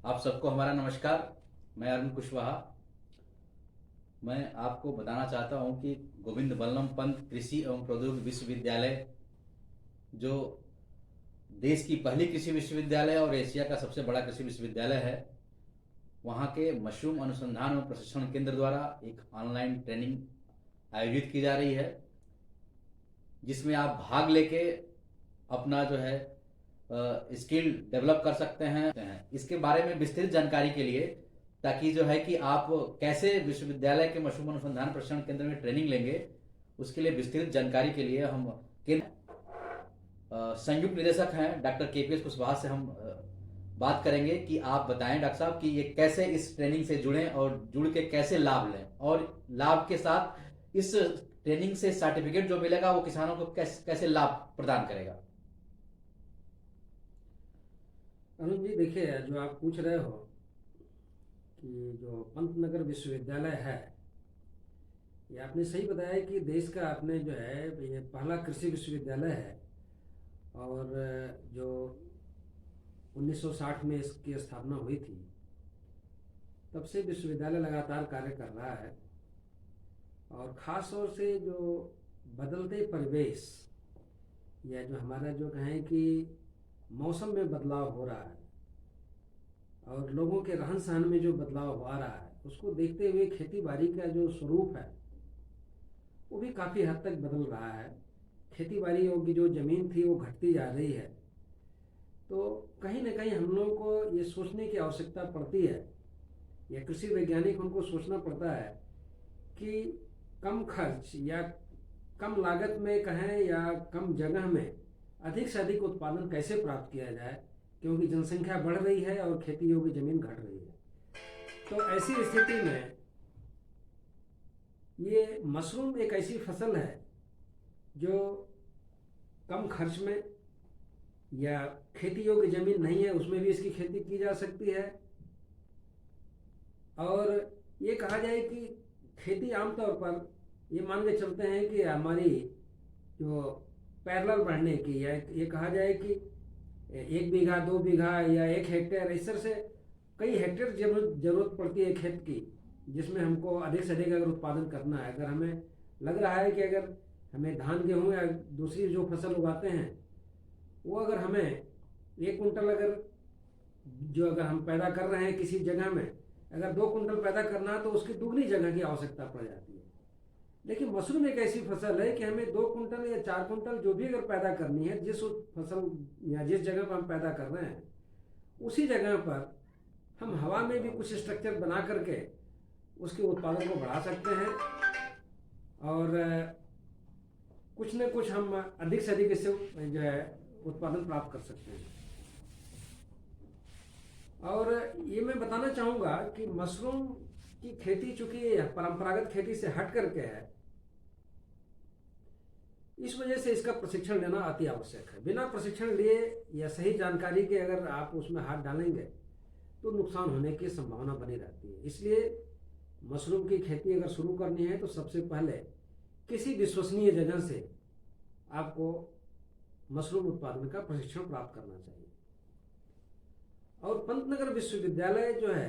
आप सबको हमारा नमस्कार। मैं अरुण कुशवाहा। मैं आपको बताना चाहता हूं कि गोविंद बल्लभ पंत कृषि एवं प्रौद्योगिकी विश्वविद्यालय, जो देश की पहली कृषि विश्वविद्यालय और एशिया का सबसे बड़ा कृषि विश्वविद्यालय है, वहां के मशरूम अनुसंधान एवं प्रशिक्षण केंद्र द्वारा एक ऑनलाइन ट्रेनिंग आयोजित की जा रही है, जिसमें आप भाग लेके अपना जो है स्किल डेवलप कर सकते हैं। इसके बारे में विस्तृत जानकारी के लिए, ताकि जो है कि आप कैसे विश्वविद्यालय के मशरूम अनुसंधान प्रशिक्षण केंद्र में ट्रेनिंग लेंगे, उसके लिए विस्तृत जानकारी के लिए हम केंद्र संयुक्त निदेशक हैं डॉक्टर केपीएस कुशवाहा से हम बात करेंगे कि आप बताएं डॉक्टर साहब कि ये कैसे इस ट्रेनिंग से जुड़ें और जुड़ के कैसे लाभ लें, और लाभ के साथ इस ट्रेनिंग से सर्टिफिकेट जो मिलेगा वो किसानों को कैसे लाभ प्रदान करेगा। अनुज जी, देखिए, जो आप पूछ रहे हो कि जो पंतनगर विश्वविद्यालय है, ये आपने सही बताया कि देश का अपने जो है ये पहला कृषि विश्वविद्यालय है। और जो 1960 में इसकी स्थापना हुई थी, तब से विश्वविद्यालय लगातार कार्य कर रहा है। और ख़ास तौर से जो बदलते परिवेश, या जो हमारा जो कहें कि मौसम में बदलाव हो रहा है और लोगों के रहन सहन में जो बदलाव आ रहा है, उसको देखते हुए खेती बाड़ी का जो स्वरूप है वो भी काफ़ी हद तक बदल रहा है। खेती बाड़ी की जो ज़मीन थी वो घटती जा रही है। तो कहीं ना कहीं हम लोगों को ये सोचने की आवश्यकता पड़ती है, या कृषि वैज्ञानिक उनको सोचना पड़ता है कि कम खर्च या कम लागत में कहें या कम जगह में अधिक से अधिक उत्पादन कैसे प्राप्त किया जाए, क्योंकि जनसंख्या बढ़ रही है और खेती योग्य जमीन घट रही है। तो ऐसी स्थिति में ये मशरूम एक ऐसी फसल है जो कम खर्च में, या खेती योग्य जमीन नहीं है उसमें भी इसकी खेती की जा सकती है। और ये कहा जाए कि खेती आमतौर पर ये मान के चलते हैं कि हमारी जो पैरेलल बढ़ने की, या ये कहा जाए कि 1 बीघा 2 बीघा या 1 हेक्टेयर, इस तरह से कई हेक्टेयर जरूरत पड़ती है खेत की, जिसमें हमको अधिक से अधिक अगर उत्पादन करना है। अगर हमें लग रहा है कि अगर हमें धान गेहूँ या दूसरी जो फसल उगाते हैं वो अगर हमें 1 कुंटल अगर हम पैदा कर रहे हैं किसी जगह में, अगर 2 कुंटल पैदा करना है तो उसकी दुगनी जगह की आवश्यकता पड़ जाती है। लेकिन मशरूम एक ऐसी फसल है कि हमें 2 कुंटल या 4 कुंटल जो भी अगर पैदा करनी है, जिस फसल या जिस जगह पर हम पैदा कर रहे हैं उसी जगह पर हम हवा में भी कुछ स्ट्रक्चर बना करके उसके उत्पादन को बढ़ा सकते हैं, और कुछ न कुछ हम अधिक से अधिक इससे जो है उत्पादन प्राप्त कर सकते हैं। और ये मैं बताना चाहूँगा कि मशरूम की खेती चूंकि परंपरागत खेती से हट करके है, इस वजह से इसका प्रशिक्षण लेना अति आवश्यक है। बिना प्रशिक्षण लिए या सही जानकारी के अगर आप उसमें हाथ डालेंगे तो नुकसान होने की संभावना बनी रहती है। इसलिए मशरूम की खेती अगर शुरू करनी है तो सबसे पहले किसी विश्वसनीय जगह से आपको मशरूम उत्पादन का प्रशिक्षण प्राप्त करना चाहिए। और पंतनगर विश्वविद्यालय जो है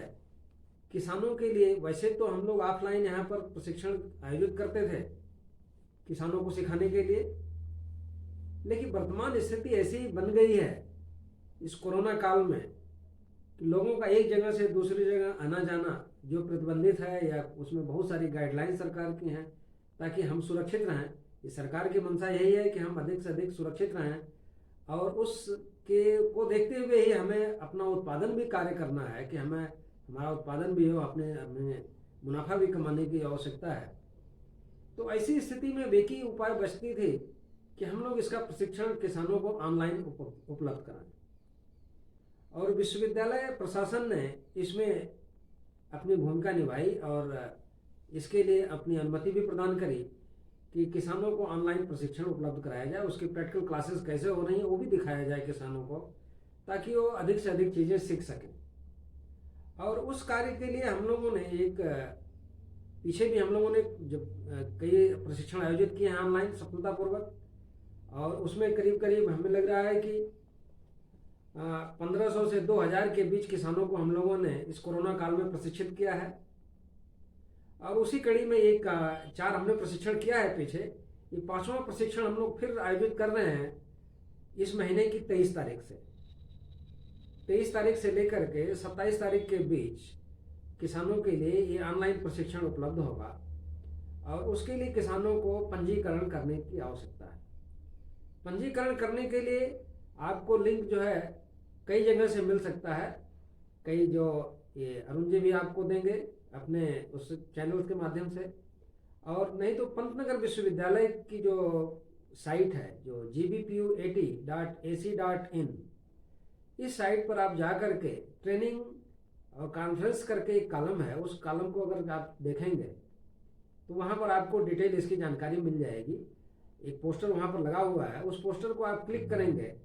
किसानों के लिए, वैसे तो हम लोग ऑफलाइन यहाँ पर प्रशिक्षण आयोजित करते थे किसानों को सिखाने के लिए, लेकिन वर्तमान स्थिति ऐसी बन गई है इस कोरोना काल में कि लोगों का एक जगह से दूसरी जगह आना जाना जो प्रतिबंधित है, या उसमें बहुत सारी गाइडलाइन सरकार की हैं ताकि हम सुरक्षित रहें। ये सरकार की मंशा यही है कि हम अधिक से अधिक सुरक्षित रहें, और उसके को देखते हुए ही हमें अपना उत्पादन भी कार्य करना है कि हमें हमारा उत्पादन भी हो, अपने हमें मुनाफा भी कमाने की आवश्यकता है। तो ऐसी स्थिति में एक ही उपाय बचती थी कि हम लोग इसका प्रशिक्षण किसानों को ऑनलाइन उपलब्ध कराएं। और विश्वविद्यालय प्रशासन ने इसमें अपनी भूमिका निभाई और इसके लिए अपनी अनुमति भी प्रदान करी कि किसानों को ऑनलाइन प्रशिक्षण उपलब्ध कराया जाए। उसकी प्रैक्टिकल क्लासेस कैसे हो रही हैं वो भी दिखाया जाए किसानों को, ताकि वो अधिक से अधिक चीज़ें सीख सकें। और उस कार्य के लिए हम लोगों ने पीछे भी हम लोगों ने जब कई प्रशिक्षण आयोजित किए हैं ऑनलाइन सफलतापूर्वक, और उसमें करीब करीब हमें लग रहा है कि 1500 से 2000 के बीच किसानों को हम लोगों ने इस कोरोना काल में प्रशिक्षित किया है। और उसी कड़ी में एक 4 हमने प्रशिक्षण किया है पीछे। ये 5वां प्रशिक्षण हम लोग फिर आयोजित कर रहे हैं इस महीने की 23 तारीख से। 23 तारीख से लेकर के 27 तारीख के बीच किसानों के लिए ये ऑनलाइन प्रशिक्षण उपलब्ध होगा। और उसके लिए किसानों को पंजीकरण करने की आवश्यकता है। पंजीकरण करने के लिए आपको लिंक जो है कई जगह से मिल सकता है। कई जो ये अरुण जी भी आपको देंगे अपने उस चैनल के माध्यम से, और नहीं तो पंतनगर विश्वविद्यालय की जो साइट है जो gbpu80.ac.in, इस साइट पर आप जा कर के ट्रेनिंग और कॉन्फ्रेंस करके एक कॉलम है, उस कॉलम को अगर आप देखेंगे तो वहाँ पर आपको डिटेल इसकी जानकारी मिल जाएगी। एक पोस्टर वहाँ पर लगा हुआ है, उस पोस्टर को आप क्लिक करेंगे।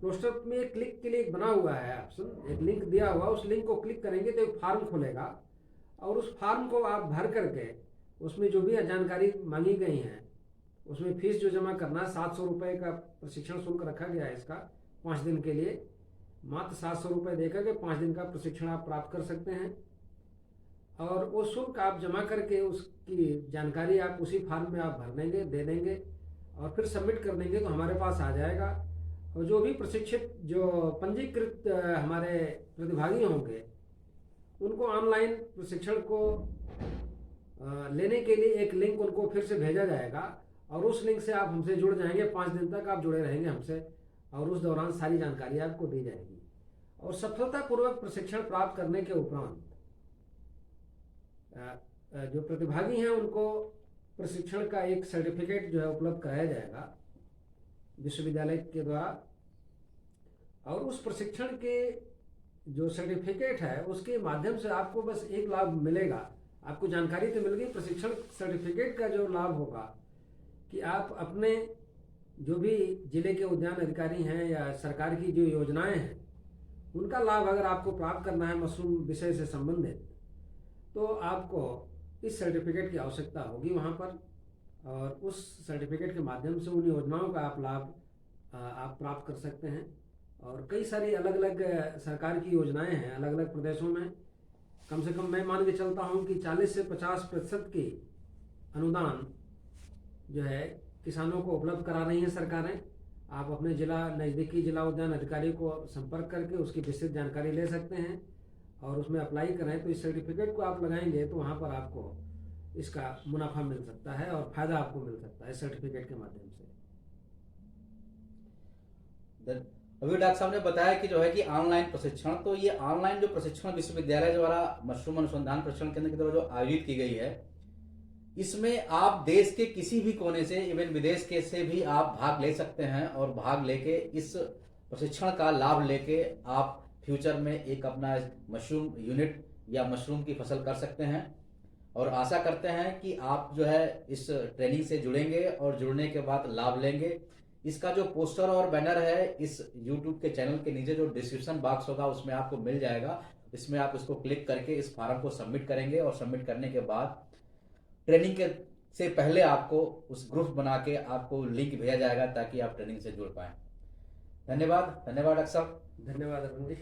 पोस्टर में क्लिक के लिए एक बना हुआ है ऑप्शन, एक लिंक दिया हुआ, उस लिंक को क्लिक करेंगे तो एक फॉर्म खुलेगा और उस फॉर्म को आप भर करके उसमें जो भी जानकारी मांगी गई है, उसमें फीस जो जमा करना है 700 रुपये का प्रशिक्षण शुल्क रखा गया है इसका 5 दिन के लिए। मात्र 700 रुपये देकर के 5 दिन का प्रशिक्षण आप प्राप्त कर सकते हैं। और वो शुल्क आप जमा करके उसकी जानकारी आप उसी फॉर्म में आप भर देंगे, दे देंगे और फिर सबमिट कर देंगे तो हमारे पास आ जाएगा। और जो भी प्रशिक्षित जो पंजीकृत हमारे प्रतिभागी होंगे उनको ऑनलाइन प्रशिक्षण को लेने के लिए एक लिंक उनको फिर से भेजा जाएगा और उस लिंक से आप हमसे जुड़ जाएंगे। 5 दिन तक आप जुड़े रहेंगे हमसे और उस दौरान सारी जानकारी आपको दी जाएगी। और सफलतापूर्वक प्रशिक्षण प्राप्त करने के उपरांत जो प्रतिभागी हैं उनको प्रशिक्षण का एक सर्टिफिकेट जो है उपलब्ध कराया जाएगा विश्वविद्यालय के द्वारा। और उस प्रशिक्षण के जो सर्टिफिकेट है उसके माध्यम से आपको बस एक लाभ मिलेगा। आपको जानकारी तो मिल गई, प्रशिक्षण सर्टिफिकेट का जो लाभ होगा कि आप अपने जो भी जिले के उद्यान अधिकारी हैं या सरकार की जो योजनाएं हैं उनका लाभ अगर आपको प्राप्त करना है मशरूम विषय से संबंधित, तो आपको इस सर्टिफिकेट की आवश्यकता होगी वहाँ पर। और उस सर्टिफिकेट के माध्यम से उन योजनाओं का आप लाभ आप प्राप्त कर सकते हैं। और कई सारी अलग अलग सरकार की योजनाएं हैं अलग अलग प्रदेशों में। कम से कम मैं मान के चलता हूँ कि 40 से 50% की अनुदान जो है किसानों को उपलब्ध करा रही हैं सरकारें। आप अपने नज़दीकी जिला उद्यान अधिकारी को संपर्क करके उसकी विस्तृत जानकारी ले सकते हैं और उसमें अप्लाई करें तो इस सर्टिफिकेट को आप लगाएंगे तो वहाँ पर आपको इसका मुनाफा मिल सकता है और फायदा आपको मिल सकता है इस सर्टिफिकेट के माध्यम से। अभी डॉक्टर साहब ने बताया कि जो है कि ऑनलाइन प्रशिक्षण, तो ये ऑनलाइन जो प्रशिक्षण विश्वविद्यालय द्वारा मशरूम अनुसंधान प्रशिक्षण केंद्र के द्वारा जो आयोजित की गई है, इसमें आप देश के किसी भी कोने से, इवन विदेश के से भी आप भाग ले सकते हैं और भाग लेके इस प्रशिक्षण का लाभ लेके आप फ्यूचर में एक अपना मशरूम यूनिट या मशरूम की फसल कर सकते हैं। और आशा करते हैं कि आप जो है इस ट्रेनिंग से जुड़ेंगे और जुड़ने के बाद लाभ लेंगे। इसका जो पोस्टर और बैनर है इस YouTube के चैनल के नीचे जो डिस्क्रिप्शन बॉक्स होगा उसमें आपको मिल जाएगा। इसमें आप इसको क्लिक करके इस फॉर्म को सबमिट करेंगे और सबमिट करने के बाद ट्रेनिंग के से पहले आपको उस ग्रुप बना के आपको लिंक भेजा जाएगा ताकि आप ट्रेनिंग से जुड़ पाएं। धन्यवाद डॉक्टर साहब। धन्यवाद अरुण जी।